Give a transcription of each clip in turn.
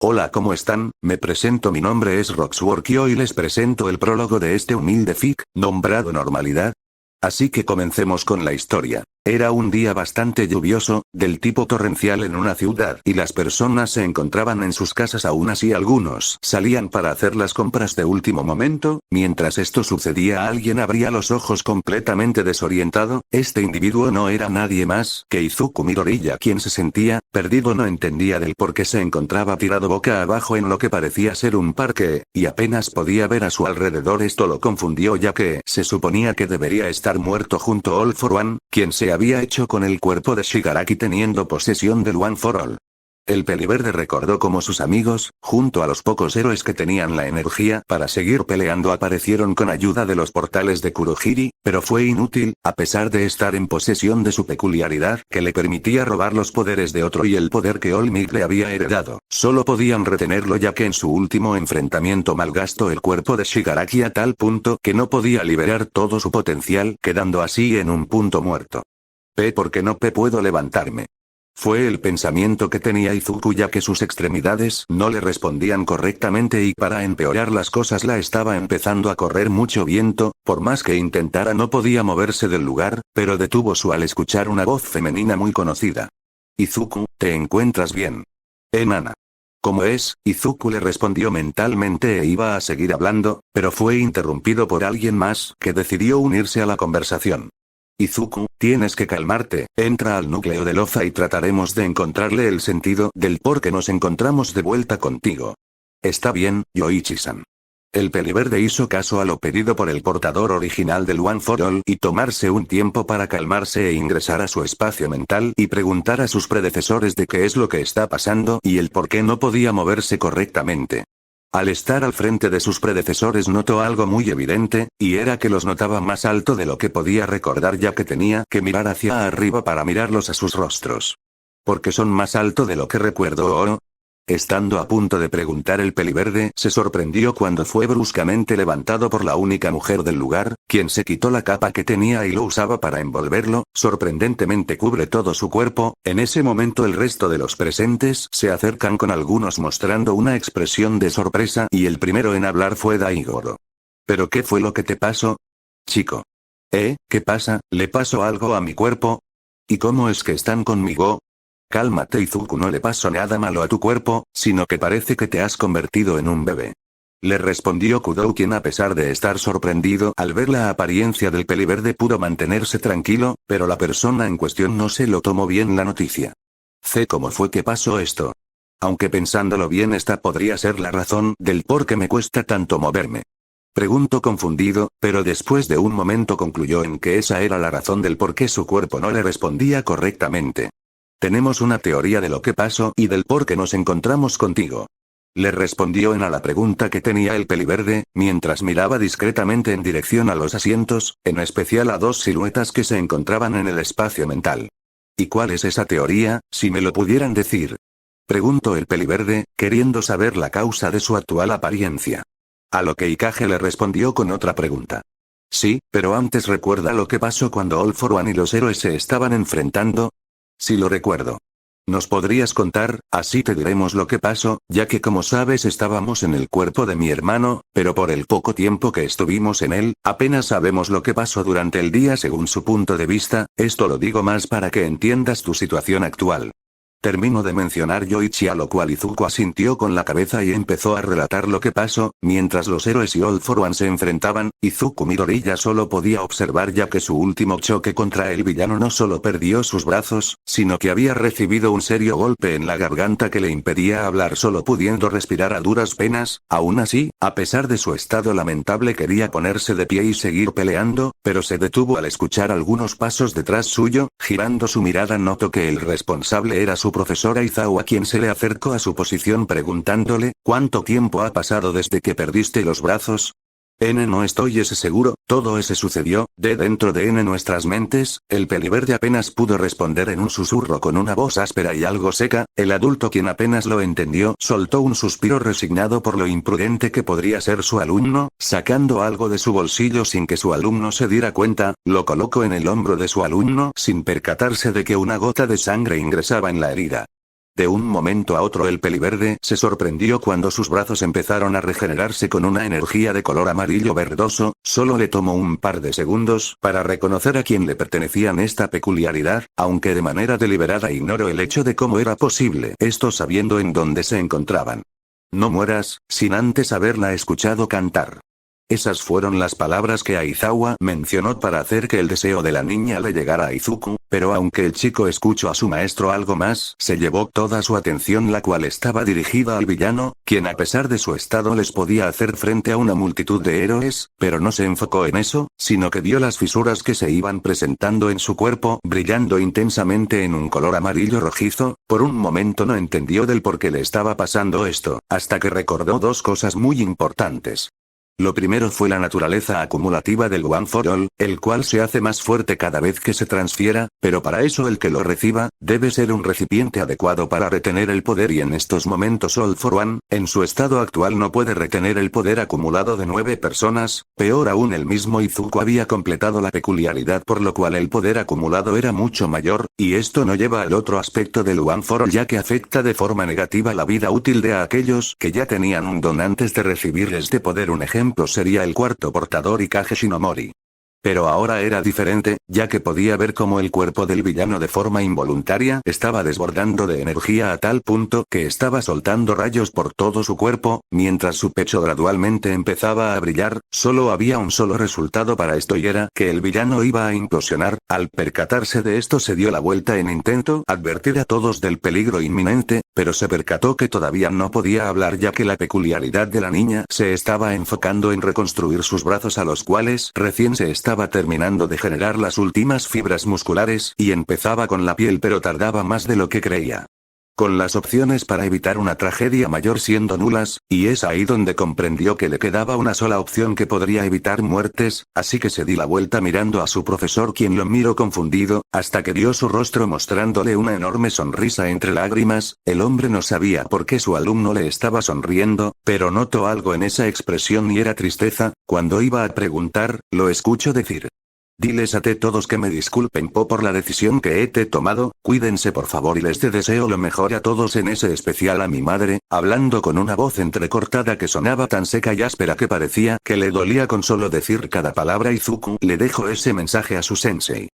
Hola, ¿cómo están? Me presento, mi nombre es Roxwork y hoy les presento el prólogo de este humilde fic, nombrado Normalidad. Así que comencemos con la historia. Era un día bastante lluvioso, del tipo torrencial en una ciudad, y las personas se encontraban en sus casas. Aún así algunos salían para hacer las compras de último momento. Mientras esto sucedía, alguien abría los ojos completamente desorientado. Este individuo no era nadie más que Izuku Midoriya, quien se sentía perdido. No entendía del por qué se encontraba tirado boca abajo en lo que parecía ser un parque, y apenas podía ver a su alrededor. Esto lo confundió, ya que se suponía que debería estar muerto junto a All for One, quien se había hecho con el cuerpo de Shigaraki teniendo posesión del One for All. El peliverde recordó cómo sus amigos, junto a los pocos héroes que tenían la energía para seguir peleando, aparecieron con ayuda de los portales de Kurohiri, pero fue inútil, a pesar de estar en posesión de su peculiaridad que le permitía robar los poderes de otro y el poder que All Might le había heredado. Solo podían retenerlo, ya que en su último enfrentamiento malgastó el cuerpo de Shigaraki a tal punto que no podía liberar todo su potencial, quedando así en un punto muerto. ¿Por qué no puedo levantarme? Fue el pensamiento que tenía Izuku, ya que sus extremidades no le respondían correctamente y para empeorar las cosas la estaba empezando a correr mucho viento. Por más que intentara no podía moverse del lugar, pero detuvo al escuchar una voz femenina muy conocida. Izuku, ¿te encuentras bien? Nana. ¿Cómo es? Izuku le respondió mentalmente e iba a seguir hablando, pero fue interrumpido por alguien más que decidió unirse a la conversación. Izuku, tienes que calmarte, entra al núcleo de Loza y trataremos de encontrarle el sentido del por qué nos encontramos de vuelta contigo. Está bien, Yoichi-san. El peliverde hizo caso a lo pedido por el portador original del One for All y tomarse un tiempo para calmarse e ingresar a su espacio mental y preguntar a sus predecesores de qué es lo que está pasando y el por qué no podía moverse correctamente. Al estar al frente de sus predecesores notó algo muy evidente, y era que los notaba más alto de lo que podía recordar, ya que tenía que mirar hacia arriba para mirarlos a sus rostros. ¿Por qué son más alto de lo que recuerdo? ¿Oh? Estando a punto de preguntar, el peliverde se sorprendió cuando fue bruscamente levantado por la única mujer del lugar, quien se quitó la capa que tenía y lo usaba para envolverlo. Sorprendentemente cubre todo su cuerpo. En ese momento el resto de los presentes se acercan, con algunos mostrando una expresión de sorpresa, y el primero en hablar fue Daigoro. ¿Pero qué fue lo que te pasó? Chico. ¿Qué pasa? ¿Le pasó algo a mi cuerpo? ¿Y cómo es que están conmigo? Cálmate, Izuku, no le pasó nada malo a tu cuerpo, sino que parece que te has convertido en un bebé. Le respondió Kudou, quien a pesar de estar sorprendido al ver la apariencia del peliverde pudo mantenerse tranquilo, pero la persona en cuestión no se lo tomó bien la noticia. ¿Cómo fue que pasó esto? Aunque pensándolo bien, esta podría ser la razón del por qué me cuesta tanto moverme. Preguntó confundido, pero después de un momento concluyó en que esa era la razón del por qué su cuerpo no le respondía correctamente. Tenemos una teoría de lo que pasó y del por qué nos encontramos contigo. Le respondió a la pregunta que tenía el peliverde, mientras miraba discretamente en dirección a los asientos, en especial a dos siluetas que se encontraban en el espacio mental. ¿Y cuál es esa teoría, si me lo pudieran decir? Preguntó el peliverde, queriendo saber la causa de su actual apariencia. A lo que Ikage le respondió con otra pregunta. Sí, pero antes, ¿recuerda lo que pasó cuando All for One y los héroes se estaban enfrentando? Sí, lo recuerdo. ¿Nos podrías contar? Así te diremos lo que pasó, ya que como sabes estábamos en el cuerpo de mi hermano, pero por el poco tiempo que estuvimos en él, apenas sabemos lo que pasó durante el día según su punto de vista. Esto lo digo más para que entiendas tu situación actual. Terminó de mencionar Yoichi, a lo cual Izuku asintió con la cabeza y empezó a relatar lo que pasó. Mientras los héroes y All for One se enfrentaban, Izuku Midoriya solo podía observar, ya que su último choque contra el villano no solo perdió sus brazos, sino que había recibido un serio golpe en la garganta que le impedía hablar, solo pudiendo respirar a duras penas. Aún así, a pesar de su estado lamentable, quería ponerse de pie y seguir peleando, pero se detuvo al escuchar algunos pasos detrás suyo. Girando su mirada notó que el responsable era su profesora Izawa, quien se le acercó a su posición preguntándole, ¿cuánto tiempo ha pasado desde que perdiste los brazos? No estoy seguro, todo ese sucedió, dentro de nuestras mentes. El peliverde apenas pudo responder en un susurro con una voz áspera y algo seca. El adulto, quien apenas lo entendió, soltó un suspiro resignado por lo imprudente que podría ser su alumno. Sacando algo de su bolsillo sin que su alumno se diera cuenta, lo colocó en el hombro de su alumno sin percatarse de que una gota de sangre ingresaba en la herida. De un momento a otro el peliverde se sorprendió cuando sus brazos empezaron a regenerarse con una energía de color amarillo verdoso, solo le tomó un par de segundos para reconocer a quién le pertenecían esta peculiaridad, aunque de manera deliberada ignoró el hecho de cómo era posible esto sabiendo en dónde se encontraban. No mueras, sin antes haberla escuchado cantar. Esas fueron las palabras que Aizawa mencionó para hacer que el deseo de la niña le llegara a Izuku, pero aunque el chico escuchó a su maestro algo más, se llevó toda su atención la cual estaba dirigida al villano, quien a pesar de su estado les podía hacer frente a una multitud de héroes, pero no se enfocó en eso, sino que vio las fisuras que se iban presentando en su cuerpo, brillando intensamente en un color amarillo rojizo. Por un momento no entendió del por qué le estaba pasando esto, hasta que recordó dos cosas muy importantes. Lo primero fue la naturaleza acumulativa del One for All, el cual se hace más fuerte cada vez que se transfiera, pero para eso el que lo reciba, debe ser un recipiente adecuado para retener el poder y en estos momentos All for One, en su estado actual no puede retener el poder acumulado de 9 personas, peor aún el mismo Izuku había completado la peculiaridad por lo cual el poder acumulado era mucho mayor, y esto no lleva al otro aspecto del One for All ya que afecta de forma negativa la vida útil de aquellos que ya tenían un don antes de recibir este poder. Un ejemplo sería el cuarto portador Ikage Shinomori. Pero ahora era diferente, ya que podía ver cómo el cuerpo del villano de forma involuntaria estaba desbordando de energía a tal punto que estaba soltando rayos por todo su cuerpo, mientras su pecho gradualmente empezaba a brillar. Solo había un solo resultado para esto y era que el villano iba a implosionar. Al percatarse de esto se dio la vuelta en intento advertir a todos del peligro inminente, pero se percató que todavía no podía hablar ya que la peculiaridad de la niña se estaba enfocando en reconstruir sus brazos a los cuales recién se estaba terminando de generar las últimas fibras musculares y empezaba con la piel pero tardaba más de lo que creía. Con las opciones para evitar una tragedia mayor siendo nulas, y es ahí donde comprendió que le quedaba una sola opción que podría evitar muertes, así que se dio la vuelta mirando a su profesor quien lo miró confundido, hasta que vio su rostro mostrándole una enorme sonrisa entre lágrimas. El hombre no sabía por qué su alumno le estaba sonriendo, pero notó algo en esa expresión y era tristeza. Cuando iba a preguntar, lo escuchó decir: diles a todos que me disculpen por la decisión que he tomado, cuídense por favor y les deseo lo mejor a todos, en ese especial a mi madre, hablando con una voz entrecortada que sonaba tan seca y áspera que parecía que le dolía con solo decir cada palabra. Izuku le dejó ese mensaje a su sensei.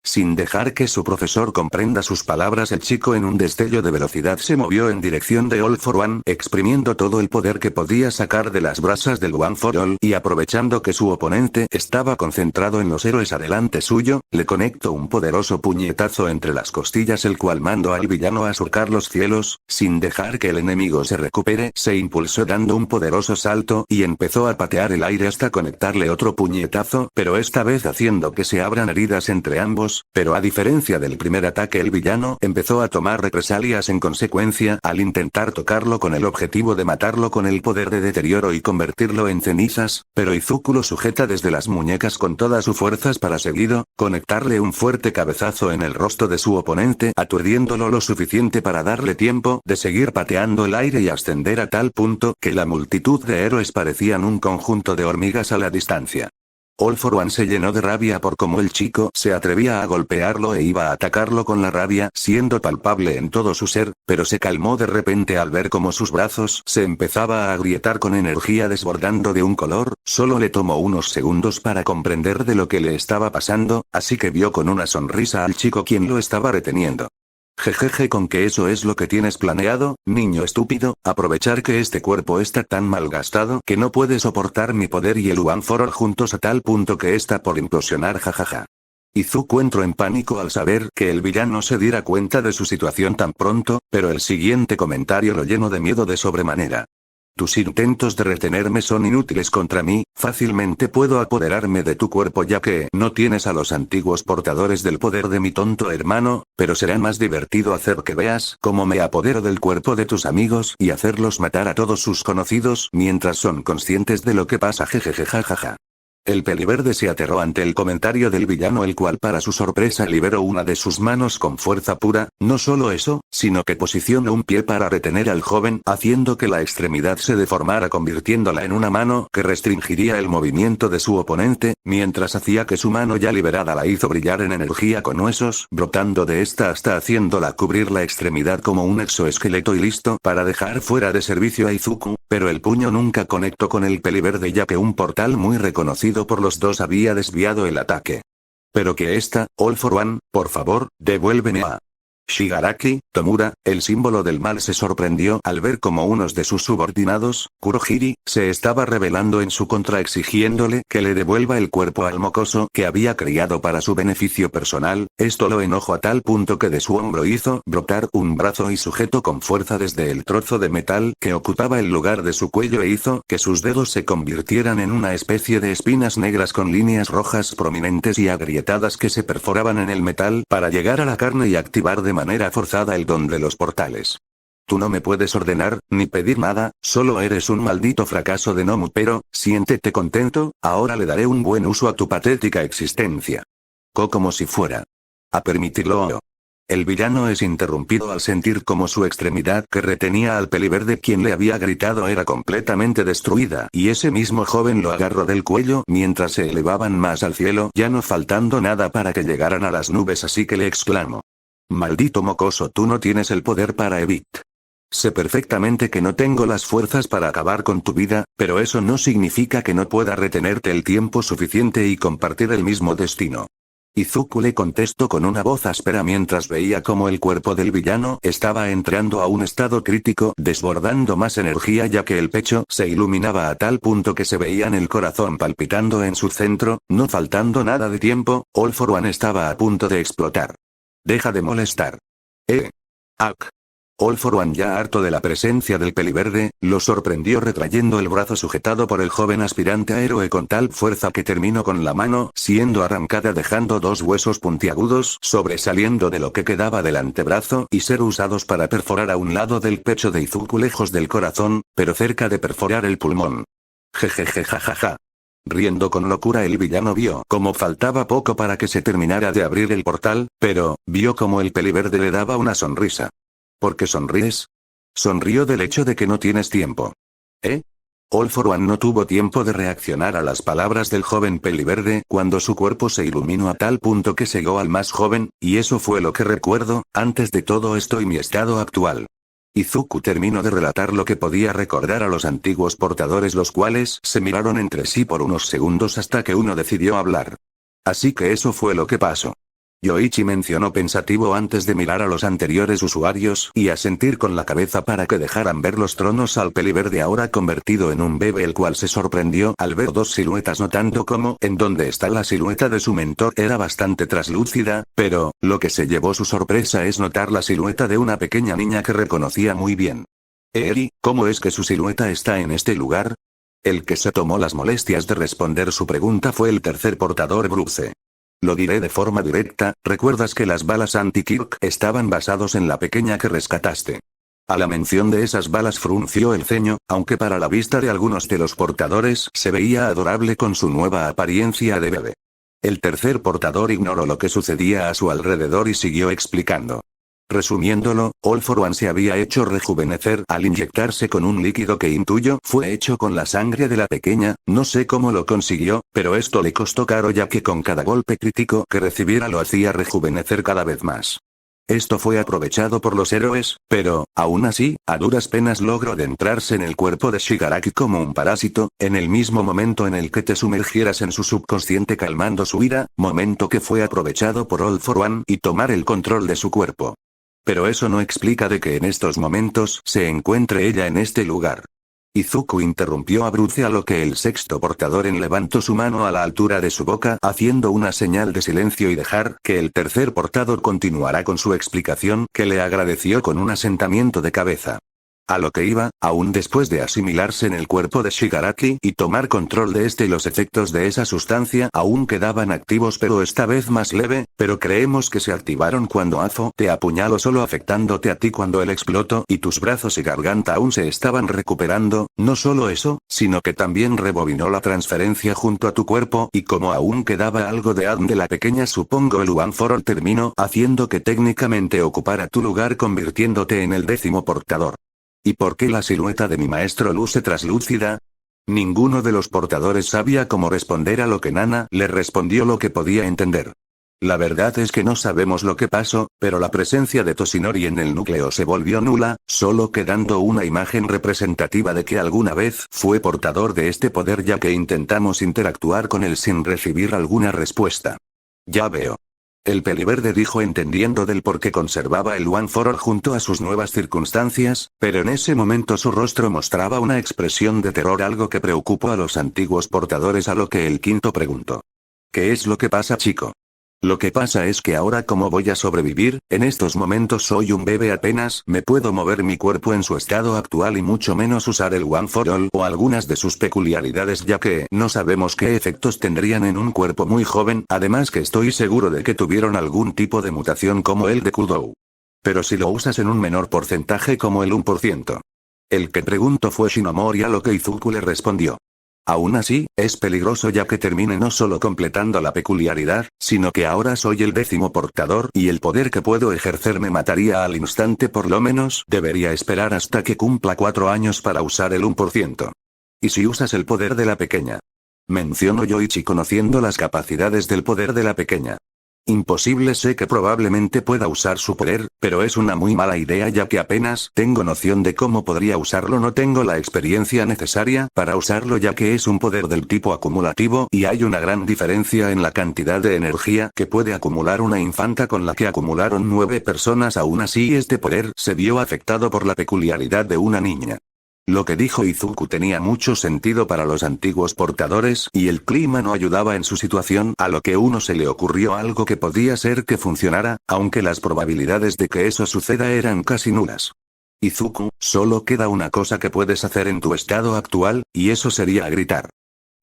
Sin dejar que su profesor comprenda sus palabras, el chico en un destello de velocidad se movió en dirección de All for One, exprimiendo todo el poder que podía sacar de las brasas del One for All, y aprovechando que su oponente estaba concentrado en los héroes adelante suyo, le conectó un poderoso puñetazo entre las costillas el cual mandó al villano a surcar los cielos. Sin dejar que el enemigo se recupere, se impulsó dando un poderoso salto y empezó a patear el aire hasta conectarle otro puñetazo, pero esta vez haciendo que se abran heridas entre ambos. Pero a diferencia del primer ataque, el villano empezó a tomar represalias en consecuencia al intentar tocarlo con el objetivo de matarlo con el poder de deterioro y convertirlo en cenizas, pero Izuku lo sujeta desde las muñecas con todas sus fuerzas para seguido conectarle un fuerte cabezazo en el rostro de su oponente, aturdiéndolo lo suficiente para darle tiempo de seguir pateando el aire y ascender a tal punto que la multitud de héroes parecían un conjunto de hormigas a la distancia. All for One se llenó de rabia por cómo el chico se atrevía a golpearlo e iba a atacarlo con la rabia siendo palpable en todo su ser, pero se calmó de repente al ver cómo sus brazos se empezaba a agrietar con energía desbordando de un color. Solo le tomó unos segundos para comprender de lo que le estaba pasando, así que vio con una sonrisa al chico quien lo estaba reteniendo. Jejeje, con que eso es lo que tienes planeado, niño estúpido, aprovechar que este cuerpo está tan malgastado que no puede soportar mi poder y el One for All juntos a tal punto que está por implosionar, jajaja. Izuku entró en pánico al saber que el villano se diera cuenta de su situación tan pronto, pero el siguiente comentario lo llenó de miedo de sobremanera. Tus intentos de retenerme son inútiles contra mí, fácilmente puedo apoderarme de tu cuerpo ya que no tienes a los antiguos portadores del poder de mi tonto hermano, pero será más divertido hacer que veas cómo me apodero del cuerpo de tus amigos y hacerlos matar a todos sus conocidos mientras son conscientes de lo que pasa, jejeje jajaja. El peliverde se aterró ante el comentario del villano, el cual para su sorpresa liberó una de sus manos con fuerza pura. No solo eso, sino que posicionó un pie para retener al joven, haciendo que la extremidad se deformara, convirtiéndola en una mano que restringiría el movimiento de su oponente, mientras hacía que su mano ya liberada la hizo brillar en energía con huesos, brotando de esta hasta haciéndola cubrir la extremidad como un exoesqueleto y listo para dejar fuera de servicio a Izuku, pero el puño nunca conectó con el peliverde, ya que un portal muy reconocido por los dos había desviado el ataque. Pero que esta, All for One, por favor, devuélveme a Shigaraki. Tomura, el símbolo del mal, se sorprendió al ver cómo unos de sus subordinados, Kurohiri, se estaba rebelando en su contra, exigiéndole que le devuelva el cuerpo al mocoso que había criado para su beneficio personal. Esto lo enojó a tal punto que de su hombro hizo brotar un brazo y sujetó con fuerza desde el trozo de metal que ocupaba el lugar de su cuello e hizo que sus dedos se convirtieran en una especie de espinas negras con líneas rojas prominentes y agrietadas que se perforaban en el metal para llegar a la carne y activar de manera forzada el don de los portales. Tú no me puedes ordenar, ni pedir nada, solo eres un maldito fracaso de Nomu, pero, siéntete contento, ahora le daré un buen uso a tu patética existencia. Como si fuera a permitirlo. El villano es interrumpido al sentir como su extremidad que retenía al peliverde, quien le había gritado, era completamente destruida, y ese mismo joven lo agarró del cuello mientras se elevaban más al cielo, ya no faltando nada para que llegaran a las nubes, así que le exclamó: maldito mocoso, tú no tienes el poder para evitar. Sé perfectamente que no tengo las fuerzas para acabar con tu vida, pero eso no significa que no pueda retenerte el tiempo suficiente y compartir el mismo destino. Izuku le contestó con una voz áspera mientras veía cómo el cuerpo del villano estaba entrando a un estado crítico, desbordando más energía ya que el pecho se iluminaba a tal punto que se veían el corazón palpitando en su centro. No faltando nada de tiempo, All for One estaba a punto de explotar. Deja de molestar. Ak. All for One, ya harto de la presencia del peliverde, lo sorprendió retrayendo el brazo sujetado por el joven aspirante a héroe con tal fuerza que terminó con la mano siendo arrancada, dejando dos huesos puntiagudos sobresaliendo de lo que quedaba del antebrazo y ser usados para perforar a un lado del pecho de Izuku, lejos del corazón, pero cerca de perforar el pulmón. Jejejejajaja. Riendo con locura, el villano vio cómo faltaba poco para que se terminara de abrir el portal, pero vio cómo el peliverde le daba una sonrisa. ¿Por qué sonríes? Sonrió del hecho de que no tienes tiempo. All for One no tuvo tiempo de reaccionar a las palabras del joven peliverde cuando su cuerpo se iluminó a tal punto que cegó al más joven, y eso fue lo que recuerdo, antes de todo esto y mi estado actual. Izuku terminó de relatar lo que podía recordar a los antiguos portadores, los cuales se miraron entre sí por unos segundos hasta que uno decidió hablar. Así que eso fue lo que pasó. Yoichi mencionó pensativo antes de mirar a los anteriores usuarios y asentir con la cabeza para que dejaran ver los tronos al peliverde ahora convertido en un bebé, el cual se sorprendió al ver dos siluetas, notando cómo en donde está la silueta de su mentor era bastante traslúcida, pero lo que se llevó su sorpresa es notar la silueta de una pequeña niña que reconocía muy bien. Eri, ¿cómo es que su silueta está en este lugar? El que se tomó las molestias de responder su pregunta fue el tercer portador, Bruce. Lo diré de forma directa, ¿recuerdas que las balas anti-Kirk estaban basados en la pequeña que rescataste? A la mención de esas balas frunció el ceño, aunque para la vista de algunos de los portadores se veía adorable con su nueva apariencia de bebé. El tercer portador ignoró lo que sucedía a su alrededor y siguió explicando. Resumiéndolo, All for One se había hecho rejuvenecer al inyectarse con un líquido que intuyo fue hecho con la sangre de la pequeña, no sé cómo lo consiguió, pero esto le costó caro ya que con cada golpe crítico que recibiera lo hacía rejuvenecer cada vez más. Esto fue aprovechado por los héroes, pero, aún así, a duras penas logró adentrarse en el cuerpo de Shigaraki como un parásito, en el mismo momento en el que te sumergieras en su subconsciente calmando su ira, momento que fue aprovechado por All for One y tomar el control de su cuerpo. Pero eso no explica de que en estos momentos se encuentre ella en este lugar. Izuku interrumpió a Bruce, a lo que el sexto portador levantó su mano a la altura de su boca haciendo una señal de silencio y dejar que el tercer portador continuara con su explicación, que le agradeció con un asentamiento de cabeza. A lo que iba, aún después de asimilarse en el cuerpo de Shigaraki y tomar control de este, y los efectos de esa sustancia aún quedaban activos, pero esta vez más leve, pero creemos que se activaron cuando Afo te apuñaló, solo afectándote a ti cuando él explotó, y tus brazos y garganta aún se estaban recuperando. No solo eso, sino que también rebobinó la transferencia junto a tu cuerpo, y como aún quedaba algo de Adam de la pequeña, supongo el One for All terminó haciendo que técnicamente ocupara tu lugar, convirtiéndote en el 10º portador. ¿Y por qué la silueta de mi maestro luce traslúcida? Ninguno de los portadores sabía cómo responder a lo que Nana le respondió lo que podía entender. La verdad es que no sabemos lo que pasó, pero la presencia de Toshinori en el núcleo se volvió nula, solo quedando una imagen representativa de que alguna vez fue portador de este poder, ya que intentamos interactuar con él sin recibir alguna respuesta. Ya veo. El peliverde dijo, entendiendo del por qué conservaba el One for All junto a sus nuevas circunstancias, pero en ese momento su rostro mostraba una expresión de terror, algo que preocupó a los antiguos portadores, a lo que el quinto preguntó. ¿Qué es lo que pasa, chico? Lo que pasa es que ahora, ¿cómo voy a sobrevivir? En estos momentos soy un bebé, apenas me puedo mover mi cuerpo en su estado actual y mucho menos usar el One for All o algunas de sus peculiaridades, ya que no sabemos qué efectos tendrían en un cuerpo muy joven, además que estoy seguro de que tuvieron algún tipo de mutación como el de Kudou. Pero si lo usas en un menor porcentaje como el 1%. El que preguntó fue Shinomori, a lo que Izuku le respondió. Aún así, es peligroso, ya que termine no solo completando la peculiaridad, sino que ahora soy el 10º portador y el poder que puedo ejercer me mataría al instante. Por lo menos, debería esperar hasta que cumpla 4 años para usar el 1%. ¿Y si usas el poder de la pequeña? Mencionó Yoichi, conociendo las capacidades del poder de la pequeña. Imposible, sé que probablemente pueda usar su poder, pero es una muy mala idea, ya que apenas tengo noción de cómo podría usarlo. No tengo la experiencia necesaria para usarlo, ya que es un poder del tipo acumulativo y hay una gran diferencia en la cantidad de energía que puede acumular una infanta con la que acumularon 9 personas. Aún así, este poder se vio afectado por la peculiaridad de una niña. Lo que dijo Izuku tenía mucho sentido para los antiguos portadores, y el clima no ayudaba en su situación, a lo que uno se le ocurrió algo que podía ser que funcionara, aunque las probabilidades de que eso suceda eran casi nulas. Izuku, solo queda una cosa que puedes hacer en tu estado actual, y eso sería gritar.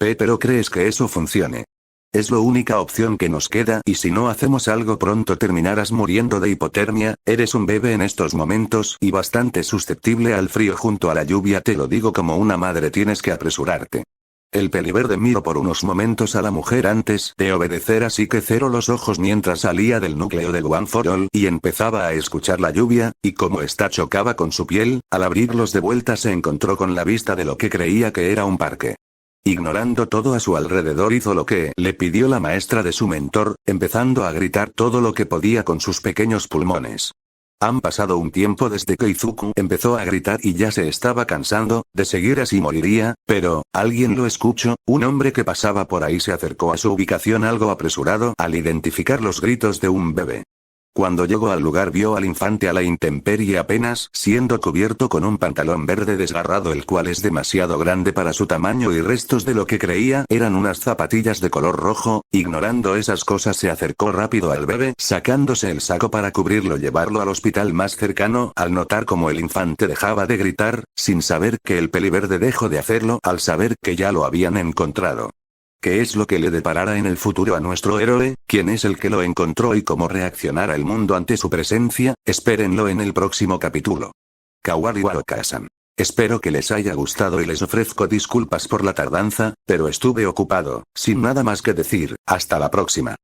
Pero ¿crees que eso funcione? Es la única opción que nos queda, y si no hacemos algo pronto terminarás muriendo de hipotermia. Eres un bebé en estos momentos y bastante susceptible al frío junto a la lluvia, te lo digo como una madre, tienes que apresurarte. El peliverde miró por unos momentos a la mujer antes de obedecer, así que cerró los ojos mientras salía del núcleo del One for All y empezaba a escuchar la lluvia, y como esta chocaba con su piel, al abrirlos de vuelta se encontró con la vista de lo que creía que era un parque. Ignorando todo a su alrededor, hizo lo que le pidió la maestra de su mentor, empezando a gritar todo lo que podía con sus pequeños pulmones. Han pasado un tiempo desde que Izuku empezó a gritar y ya se estaba cansando, de seguir así moriría, pero, alguien lo escuchó, un hombre que pasaba por ahí se acercó a su ubicación algo apresurado al identificar los gritos de un bebé. Cuando llegó al lugar vio al infante a la intemperie, apenas siendo cubierto con un pantalón verde desgarrado, el cual es demasiado grande para su tamaño, y restos de lo que creía eran unas zapatillas de color rojo. Ignorando esas cosas se acercó rápido al bebé, sacándose el saco para cubrirlo, llevarlo al hospital más cercano. Al notar cómo el infante dejaba de gritar, sin saber que el peliverde dejó de hacerlo al saber que ya lo habían encontrado. ¿Qué es lo que le deparará en el futuro a nuestro héroe? ¿Quién es el que lo encontró y cómo reaccionará el mundo ante su presencia? Espérenlo en el próximo capítulo. Kawariwa-san. Espero que les haya gustado y les ofrezco disculpas por la tardanza, pero estuve ocupado. Sin nada más que decir, hasta la próxima.